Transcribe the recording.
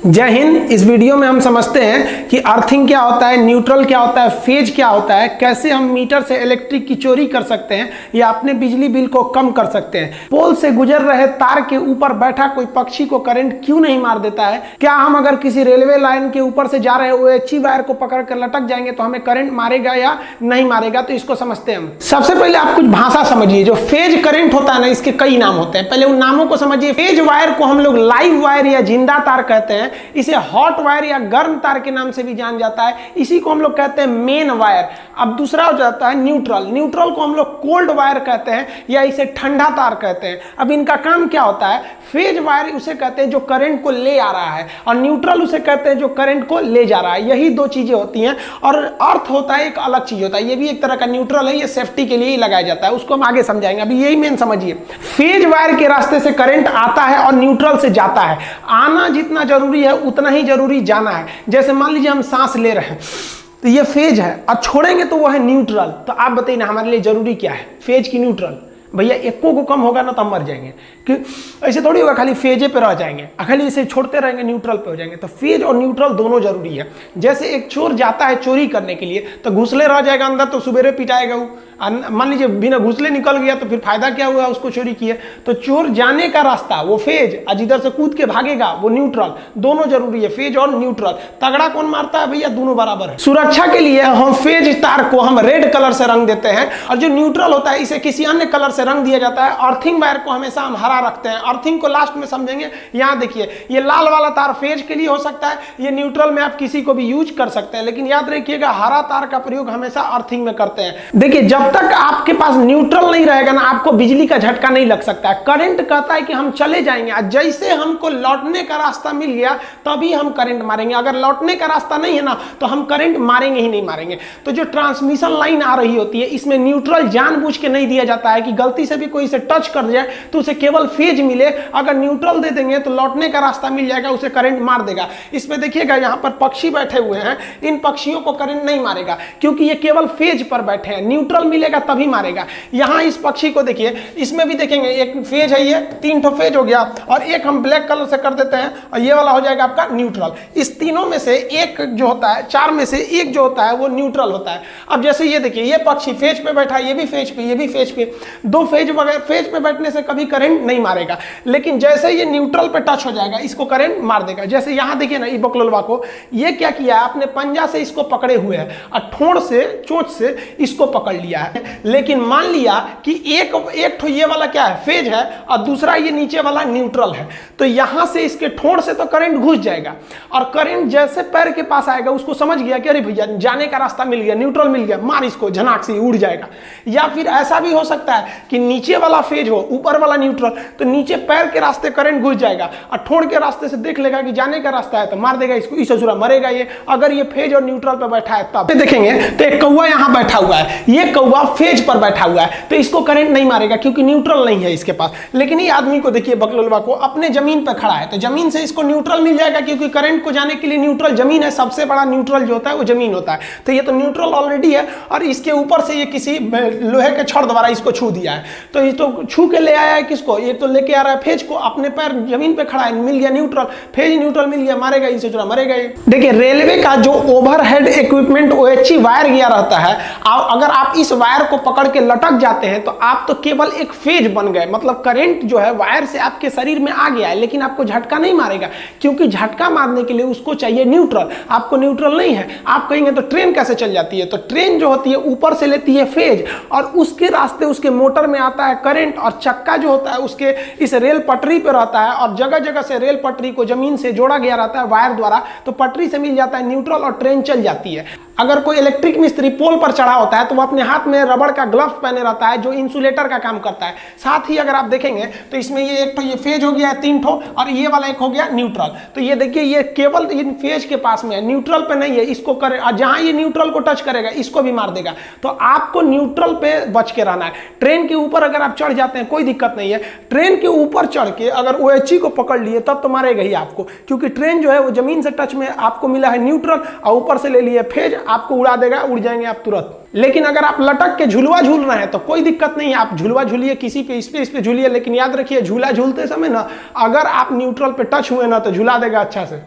जय हिंद। इस वीडियो में हम समझते हैं कि अर्थिंग क्या होता है, न्यूट्रल क्या होता है, फेज क्या होता है, कैसे हम मीटर से इलेक्ट्रिक की चोरी कर सकते हैं या अपने बिजली बिल को कम कर सकते हैं। पोल से गुजर रहे तार के ऊपर बैठा कोई पक्षी को करंट क्यों नहीं मार देता है। क्या हम अगर किसी रेलवे लाइन के ऊपर से जा रहे OHE वायर को पकड़ कर लटक जाएंगे तो हमें करंट मारेगा या नहीं मारेगा। तो इसको समझते हैं हम। सबसे पहले आप कुछ भाषा समझिए। जो फेज करंट होता है ना, इसके कई नाम होते हैं, पहले उन नामों को समझिए। फेज वायर को हम लोग लाइव वायर या जिंदा तार कहते हैं। इसे हॉट वायर या गर्म तार के नाम से भी जान जाता है। इसी को हम लोग कहते हैं मेन वायर। अब दूसरा हो जाता है न्यूट्रल। न्यूट्रल को हम लोग कोल्ड वायर कहते हैं या इसे ठंडा तार कहते हैं। अब इनका काम क्या होता है। फेज वायर उसे कहते हैं जो करंट को ले आ रहा है, और न्यूट्रल उसे कहते हैं जो करंट को ले जा रहा है। यही दो चीजें होती हैं। और अर्थ होता है एक अलग चीज होता है। ये भी एक तरह का न्यूट्रल है, ये सेफ्टी के लिए ही लगाया जाता है। उसको हम आगे समझाएंगे। अभी यही मेन समझिए। फेज वायर के रास्ते से करंट आता है और न्यूट्रल से जाता है। आना जितना जरूरी है उतना ही जरूरी जाना है। जैसे मान लीजिए हम सांस ले रहे हैं तो ये फेज है, और छोड़ेंगे तो वो है न्यूट्रल। तो आप बताइए ना, हमारे लिए जरूरी क्या है, फेज की न्यूट्रल। भैया एको को कम होगा ना तो हम मर जाएंगे। कि ऐसे थोड़ी होगा खाली फेजे पे रह जाएंगे, खाली इसे छोड़ते रहेंगे न्यूट्रल पे हो जाएंगे। तो फेज और न्यूट्रल दोनों जरूरी है। जैसे एक चोर जाता है चोरी करने के लिए तो घुसले रह जाएगा अंदर तो सुबेरे पिटाएगा वो। मान लीजिए बिना घुसले निकल गया तो फिर फायदा क्या हुआ, उसको चोरी किए। तो चोर जाने का रास्ता वो फेज, और जिधर से कूद के भागेगा वो न्यूट्रल। दोनों जरूरी है, फेज और न्यूट्रल। तगड़ा कौन मारता है भैया, दोनों बराबर है। सुरक्षा के लिए हम फेज तार को हम रेड कलर से रंग देते हैं, और जो न्यूट्रल होता है इसे किसी अन्य कलर से रंग दिया जाता है। अर्थिंग वायर को हमेशा हम हरा रखते हैं। अर्थिंग को लास्ट में समझेंगे। यहाँ देखिए, ये लाल वाला तार फेज के लिए हो सकता है, ये न्यूट्रल में आप किसी को भी यूज कर सकते हैं, लेकिन याद रखिएगा हरा तार का प्रयोग हमेशा अर्थिंग में करते हैं। देखिए, जब तक आपके पास न्यूट्रल नहीं रहेगा ना, आपको बिजली का झटका नहीं लग सकता है। करंट कहता है कि हम चले जाएंगे, जैसे हमको लौटने का रास्ता मिल गया तभी हम करंट मारेंगे। अगर लौटने का रास्ता नहीं है ना तो हम करंट मारेंगे ही नहीं मारेंगे। तो जो ट्रांसमिशन लाइन आ रही होती है इसमें न्यूट्रल जानबूझ के नहीं दिया जाता है कि गलती से भी कोई इसे टच कर जाए तो उसे केवल फेज मिले। अगर न्यूट्रल दे देंगे तो लौटने का रास्ता मिल जाएगा, उसे करंट मार देगा। इसमें देखिएगा यहाँ पर पक्षी बैठे हुए हैं, इन पक्षियों को करंट नहीं मारेगा क्योंकि ये केवल फेज पर बैठे हैं। न्यूट्रल मिलेगा तभी मारेगा। यहाँ इस पक्षी को देखिए, इसमें भी देखेंगे एक फेज है, ये 3 ठो फेज हो गया, और एक हम ब्लैक कलर से कर देते हैं और ये वाला हो जाएगा आपका न्यूट्रल। इस तीनों में से एक जो होता है, 4 में से एक जो होता है वो न्यूट्रल होता है। अब जैसे ये देखिए, ये पक्षी फेज पे बैठा है, ये भी फेज पे, ये भी फेज पे। दो फेज वगैरह फेज पे बैठने से कभी करंट नहीं मारेगा, लेकिन जैसे ये न्यूट्रल पे टच हो जाएगा इसको करंट मार देगा। जैसे यहाँ देखिए ना, ये बकलोलवा को ये क्या किया है, अपने पंजा से इसको पकड़े हुए है और ठोड़ से, चोंच से इसको पकड़ लिया है। लेकिन मान लिया कि एक ठो ये वाला क्या है, फेज है, और दूसरा ये नीचे वाला न्यूट्रल है। तो यहां से इसके ठोड़ से तो करंट घुस जाएगा, और करंट जैसे पैर के पास आएगा उसको समझ गया कि अरे भैया जाने का रास्ता मिल गया, न्यूट्रल मिल गया, मार इसको, झनाक से उड़ जाएगा। या फिर ऐसा भी हो सकता है कि नीचे वाला फेज हो, ऊपर वाला न्यूट्रल, तो नीचे पैर के रास्ते करंट घुस जाएगा, और ठोड़ के रास्ते से देख लेगा कि जाने का रास्ता है तो मार देगा इसको, इस ससुरा मरेगा ये। अगर ये फेज और न्यूट्रल पर बैठा है तब देखेंगे तो एक कौवा यहां बैठा हुआ है, ये कौवा फेज पर बैठा हुआ है, तो इसको करंट नहीं मारेगा क्योंकि न्यूट्रल नहीं है इसके पास। लेकिन ये आदमी को देखिए, बकलोलवा को, अपने जमीन पर खड़ा है तो जमीन से इसको न्यूट्रल मिल जाएगा क्योंकि करंट को जाने के लिए न्यूट्रल जमीन है। सबसे बड़ा न्यूट्रल जो होता है वो जमीन होता है। तो ये तो न्यूट्रल ऑलरेडी है, और इसके ऊपर से ये किसी लोहे के छड़ द्वारा इसको छू दिया है। तो ये तो छू के ले आया है किसको, ये तो लेके आ रहा है फेज को। अपने पैर जमीन पे खड़ा है, मिल गया न्यूट्रल, फेज न्यूट्रल मिल गया, मारेगा इसे, चुरा मरेगा ये। देखिए, रेलवे का जो ओवरहेड इक्विपमेंट OHE वायर गया रहता है, अगर आप इस वायर को पकड़ के लटक जाते हैं तो आप तो केवल एक फेज बन गए। मतलब करंट जो है वायर से आपके शरीर में आ गया है, लेकिन आपको झटका नहीं मारेगा क्योंकि झटका मारने के लिए उसको चाहिए न्यूट्रल। आपको न्यूट्रल नहीं है। आप कहेंगे तो ट्रेन कैसे चल जाती है, तो ट्रेन जो होती है ऊपर से लेती है फेज, और उसके रास्ते उसके मोटर में आता है करंट, और चक्का जो होता है उसके इस रेल पटरी पे रहता है, और जगह जगह से रेल पटरी को जमीन से जोड़ा गया रहता है वायर द्वारा, तो पटरी से मिल जाता है न्यूट्रल और ट्रेन चल जाती है। अगर कोई इलेक्ट्रिक मिस्त्री पोल पर चढ़ा होता है तो वो अपने हाथ में रबड़ का ग्लव्स पहने रहता है जो इंसुलेटर का काम करता है। साथ ही अगर आप देखेंगे तो इसमें ये एक तो ये फेज हो गया है 3 ठो, और ये वाला एक हो गया न्यूट्रल। तो ये देखिए, ये केवल इन फेज के पास में है, न्यूट्रल पे नहीं है। इसको करे, जहां ये न्यूट्रल को टच करेगा इसको भी मार देगा। तो आपको न्यूट्रल पे बच के रहना है। ट्रेन के ऊपर अगर आप चढ़ जाते हैं कोई दिक्कत नहीं है। ट्रेन के ऊपर चढ़ के अगर OHE को पकड़ लिए तब तो मारेगा ही आपको, क्योंकि ट्रेन जो है वो जमीन से टच में, आपको मिला है न्यूट्रल और ऊपर से ले लिए फेज, आपको उड़ा देगा, उड़ जाएंगे आप तुरंत। लेकिन अगर आप लटक के झुलवा झूल रहे हैं तो कोई दिक्कत नहीं है, आप झुलवा झूलिए, किसी पे इस पे झूलिए, लेकिन याद रखिए झूला झूलते समय ना अगर आप न्यूट्रल पे टच हुए ना तो झुला देगा अच्छा से।